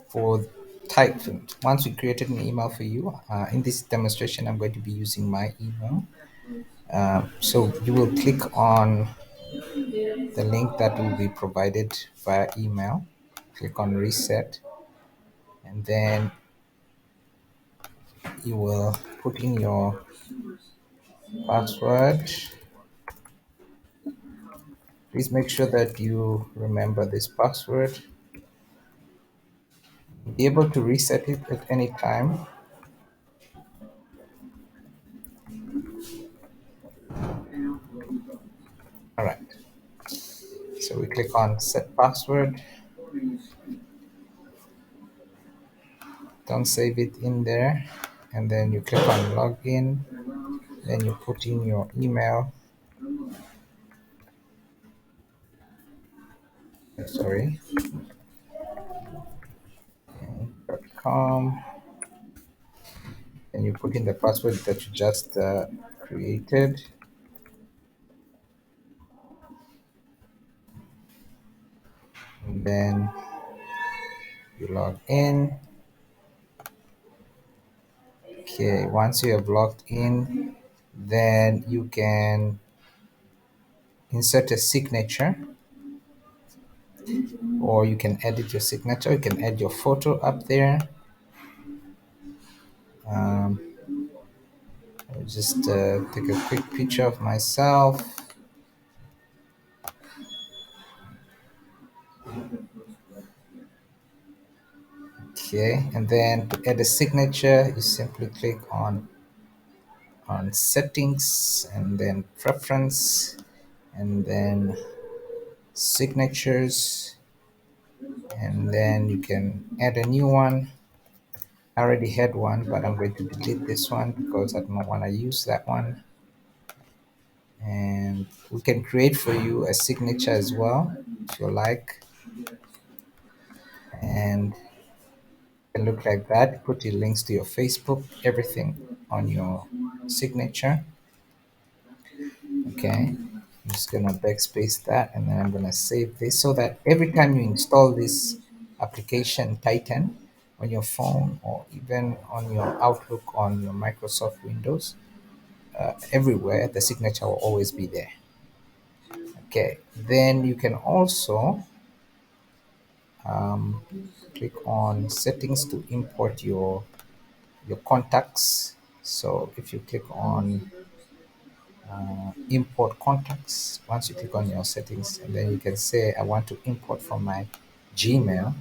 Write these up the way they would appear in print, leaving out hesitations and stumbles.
For type, once we created an email for you, in this demonstration, I'm going to be using my email. So you will click on the link that will be provided via email. Click on reset, and then you will put in your password. Please make sure that you remember this password. Be able to reset it at any time. All right. So we click on set password. Don't save it in there. And then you click on login. Then you put in your email. Sorry. .com. And you put in the password that you just created. And then you log in. Okay, once you have logged in, then you can insert a signature, or you can edit your signature. You can add your photo up there. Um, I'll just take a quick picture of myself. Okay, and then to add a signature, you simply click on settings, and then preference, and then signatures, and then you can add a new one. I already had one, but I'm going to delete this one because I don't want to use that one. And we can create for you a signature as well if you like, and it can look like that. Put your links to your Facebook, everything on your signature. Okay, I'm just gonna backspace that, and then I'm gonna save this so that every time you install this application Titan on your phone, or even on your Outlook on your Microsoft Windows, everywhere the signature will always be there. Okay, then you can also um, click on settings to import your contacts. So if you click on import contacts, once you click on your settings, and then you can say I want to import from my Gmail,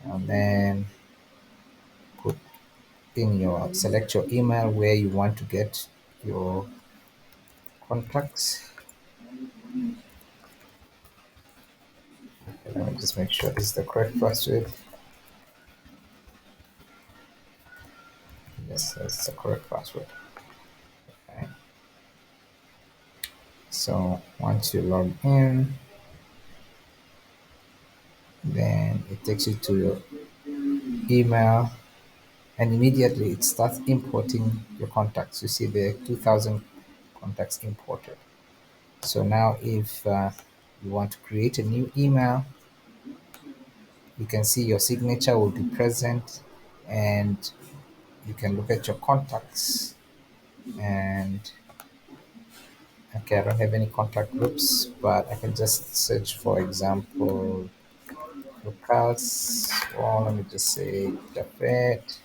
and then put in your select your email where you want to get your contacts. Let me just make sure this is the correct password. Yes, that's the correct password. Okay. So once you log in, then it takes you to your email, and immediately it starts importing your contacts. You see the 2000 contacts imported. So now if you want to create a new email, you can see your signature will be present, and you can look at your contacts. And okay, I don't have any contact groups, but I can just search, for example, Lucas, or let me just say Japhet,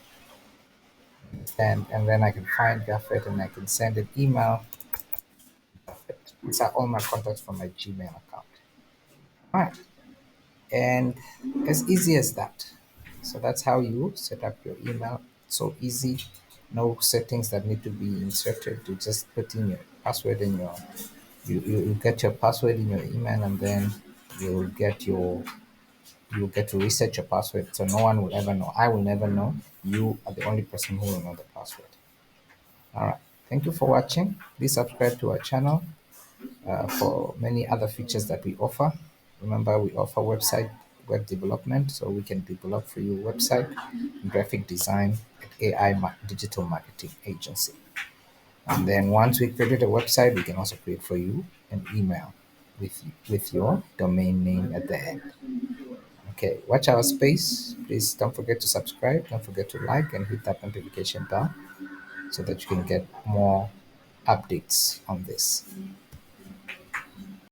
and then I can find Japhet and I can send an email. Japhet. These are all my contacts from my Gmail account. All right, and as easy as that. So that's how you set up your email. So easy, no settings that need to be inserted. You just put in your password in your you get your password in your email, and then you'll get your you get to reset your password, so no one will ever know. I will never know. You are the only person who will know the password. All right. Thank you for watching. Please subscribe to our channel for many other features that we offer. Remember, we offer website web development, so we can develop for you website, graphic design, and digital marketing agency. And then once we created a website, we can also create for you an email with your domain name at the end. Okay, watch our space. Please don't forget to subscribe. Don't forget to like and hit that notification bell so that you can get more updates on this.